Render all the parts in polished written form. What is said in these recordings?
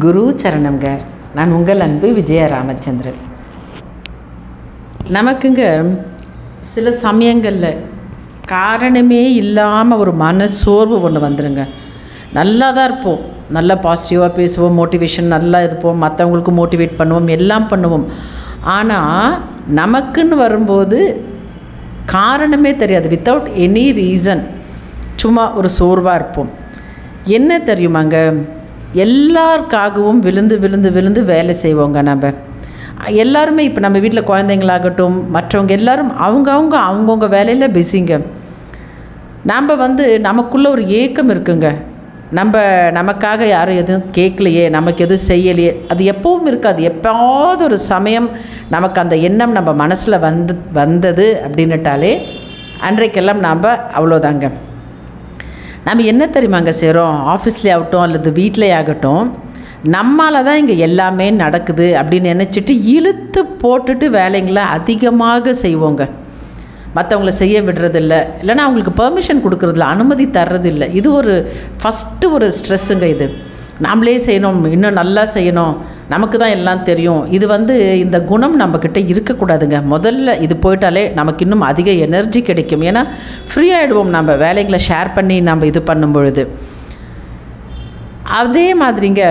குரு சரணம்ங்க. நான் உங்கள் அன்பு விஜய ராமச்சந்திரன். நமக்குங்க சில சமயங்களில் காரணமே இல்லாமல் ஒரு மனசோர்வு ஒன்று வந்துடுங்க. நல்லா தான் இருப்போம், நல்லா பாசிட்டிவாக பேசுவோம், மோட்டிவேஷன் நல்லா இருப்போம், மற்றவங்களுக்கு மோட்டிவேட் பண்ணுவோம், எல்லாம் பண்ணுவோம். ஆனால் நமக்குன்னு வரும்போது காரணமே தெரியாது. வித்தவுட் எனி ரீசன் சும்மா ஒரு சோர்வாக இருப்போம். என்ன தெரியுமாங்க, எல்லாருக்காகவும் விழுந்து விழுந்து விழுந்து வேலை செய்வோங்க. நம்ம எல்லாருமே இப்போ நம்ம வீட்டில் குழந்தைங்களாகட்டும் மற்றவங்க எல்லோரும் அவங்கவுங்க வேலையில் பிஸிங்க. நம்ம நமக்குள்ளே ஒரு ஏக்கம் இருக்குங்க. நமக்காக யாரும் எதுவும் கேட்கலையே, நமக்கு எதுவும் செய்யலையே, அது எப்பவும் இருக்காது. எப்போது ஒரு சமயம் நமக்கு அந்த எண்ணம் நம்ம மனசில் வந்தது அப்படின்னுட்டாலே அன்றைக்கெல்லாம் நாம் அவ்வளோதாங்க. நம்ம என்ன தெரியுமாங்க செய்கிறோம், ஆஃபீஸ்லேயே ஆகட்டும் அல்லது வீட்டிலே ஆகட்டும், நம்மளால் தான் இங்கே எல்லாமே நடக்குது அப்படின்னு நினச்சிட்டு இழுத்து போட்டுட்டு வேலைங்களை அதிகமாக செய்வோங்க. மற்றவங்கள செய்ய விடுறதில்ல, இல்லைன்னா அவங்களுக்கு பெர்மிஷன் கொடுக்குறதில்ல, அனுமதி தர்றதில்லை. இது ஒரு ஃபஸ்ட்டு ஒரு ஸ்ட்ரெஸ்ஸுங்க. இது நாமளே செய்யணும், இன்னும் நல்லா செய்யணும், நமக்கு தான் எல்லாம் தெரியும். இது இந்த குணம் நம்மக்கிட்ட இருக்கக்கூடாதுங்க. முதல்ல இது போயிட்டாலே நமக்கு இன்னும் அதிக எனர்ஜி கிடைக்கும். ஏன்னா ஃப்ரீ ஆகிடுவோம் நம்ம வேலைகளை ஷேர் பண்ணி நம்ம இது பண்ணும் பொழுது. அதே மாதிரிங்க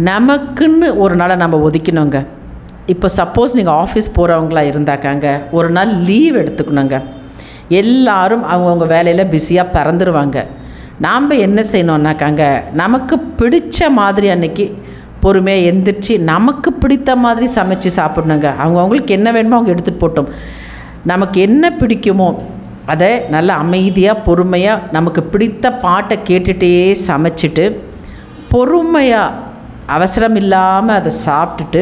நமக்குன்னு ஒரு நாளை நம்ம ஒதுக்கணுங்க. இப்போ சப்போஸ் நீங்கள் ஆஃபீஸ் போகிறவங்களா இருந்தாக்காங்க, ஒரு நாள் லீவ் எடுத்துக்கணுங்க. எல்லாரும் அவங்கவுங்க வேலையில் பிஸியாக பறந்துருவாங்க. நாம் என்ன செய்யணுன்னாக்காங்க, நமக்கு பிடிச்ச மாதிரி அன்றைக்கி பொறுமையாக எந்திரிச்சு நமக்கு பிடித்த மாதிரி சமைச்சு சாப்பிட்ணுங்க. அவங்களுக்கு என்ன வேணுமோ அவங்க எடுத்துகிட்டு போட்டோம். நமக்கு என்ன பிடிக்குமோ அதை நல்லா அமைதியாக பொறுமையாக நமக்கு பிடித்த பாட்டை கேட்டுகிட்டே சமைச்சிட்டு பொறுமையாக அவசரம் இல்லாமல் அதை சாப்பிட்டுட்டு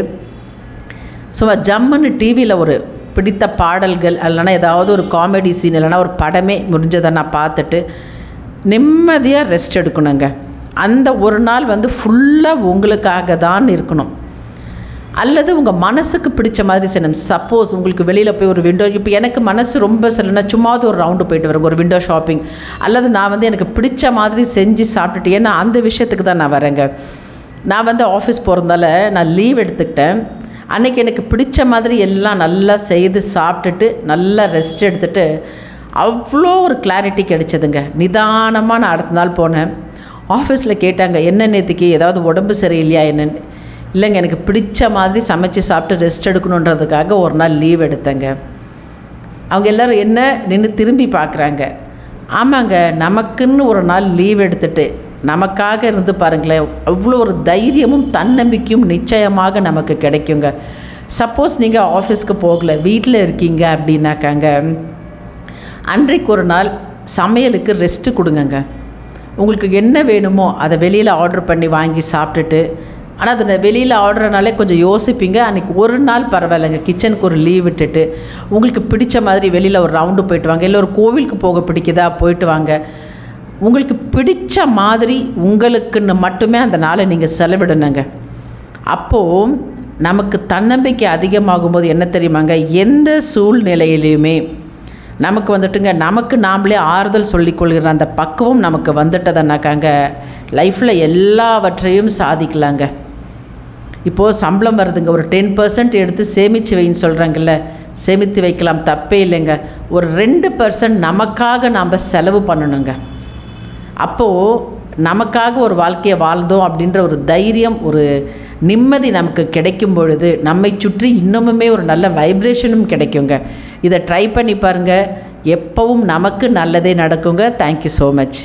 சும்மா ஜம்முன்னு டிவியில் ஒரு பிடித்த பாடல்கள் இல்லைனா ஏதாவது ஒரு காமெடி சீன் இல்லைனா ஒரு படமே முடிஞ்சதை நான் பார்த்துட்டு நிம்மதியாக ரெஸ்ட் எடுக்கணுங்க. அந்த ஒரு நாள் ஃபுல்லாக உங்களுக்காக தான் இருக்கணும். அல்லது உங்கள் மனசுக்கு பிடிச்ச மாதிரி செய்யணும். சப்போஸ் உங்களுக்கு வெளியில் போய் ஒரு விண்டோ, இப்போ எனக்கு மனசு ரொம்ப சரியில்லைனா சும்மாவது ஒரு ரவுண்டு போயிட்டு வரேங்க, ஒரு விண்டோ ஷாப்பிங். அல்லது நான் எனக்கு பிடிச்ச மாதிரி செஞ்சு சாப்பிட்டுட்டு, ஏன்னா அந்த விஷயத்துக்கு தான் நான் வரேங்க. நான் ஆஃபீஸ் போகிறதால நான் லீவ் எடுத்துக்கிட்டேன். அன்றைக்கி எனக்கு பிடிச்ச மாதிரி எல்லாம் நல்லா செய்து சாப்பிட்டுட்டு நல்லா ரெஸ்ட் எடுத்துகிட்டு அவ்வளோ ஒரு கிளாரிட்டி கிடைச்சதுங்க. நிதானமாக நான் அடுத்த நாள் போனேன். ஆஃபீஸில் கேட்டாங்க, என்ன நேற்றுக்கு ஏதாவது உடம்பு சரியில்லையா என்னன்னு. இல்லைங்க, எனக்கு பிடிச்ச மாதிரி சமைச்சு சாப்பிட்டு ரெஸ்ட் எடுக்கணுன்றதுக்காக ஒரு நாள் லீவ் எடுத்தேங்க. அவங்க எல்லோரும் என்ன நின்று திரும்பி பார்க்குறாங்க. ஆமாங்க, நமக்குன்னு ஒரு நாள் லீவ் எடுத்துகிட்டு நமக்காக இருந்து பாருங்களேன், அவ்வளோ ஒரு தைரியமும் தன்னம்பிக்கையும் நிச்சயமாக நமக்கு கிடைக்குங்க. சப்போஸ் நீங்கள் ஆஃபீஸ்க்கு போகலை, வீட்டில் இருக்கீங்க அப்படின்னாக்காங்க, அன்றைக்கு ஒரு நாள் சமையலுக்கு ரெஸ்ட்டு கொடுங்கங்க. உங்களுக்கு என்ன வேணுமோ அதை வெளியில் ஆர்டர் பண்ணி வாங்கி சாப்பிட்டுட்டு, ஆனால் அதை வெளியில் ஆர்டர்னாலே கொஞ்சம் யோசிப்பீங்க. அன்றைக்கி ஒரு நாள் பரவாயில்லைங்க, கிச்சனுக்கு ஒரு லீவ் விட்டுட்டு உங்களுக்கு பிடிச்ச மாதிரி வெளியில் ஒரு ரவுண்டு போயிட்டு வாங்க. இல்லை ஒரு கோவிலுக்கு போக பிடிக்குதா போயிட்டு வாங்க. உங்களுக்கு பிடிச்ச மாதிரி உங்களுக்குன்னு மட்டுமே அந்த நாளை நீங்கள் செலவிடணுங்க. அப்போது நமக்கு தன்னம்பிக்கை அதிகமாகும்போது என்ன தெரியுமாங்க, எந்த சூழ்நிலையிலையுமே நமக்கு நமக்கு நாமளே ஆறுதல் சொல்லிக்கொள்கிற அந்த பக்குவம் நமக்கு வந்துட்டதுன்னாக்காங்க லைஃப்பில் எல்லாவற்றையும் சாதிக்கலாங்க. இப்போது சம்பளம் வருதுங்க, ஒரு 10% எடுத்து சேமித்து வைன்னு சொல்கிறாங்கல்ல, சேமித்து வைக்கலாம், தப்பே இல்லைங்க. ஒரு 2% நமக்காக நாம் செலவு பண்ணணுங்க. அப்போது நமக்காக ஒரு வாழ்க்கையை வாழ்ந்தோம் அப்படின்ற ஒரு தைரியம், ஒரு நிம்மதி நமக்கு கிடைக்கும் பொழுது நம்மை சுற்றி இன்னமுமே ஒரு நல்ல வைப்ரேஷனும் கிடைக்குங்க. இதை ட்ரை பண்ணி பாருங்கள், எப்பவும் நமக்கு நல்லதே நடக்குங்க. Thank you so much.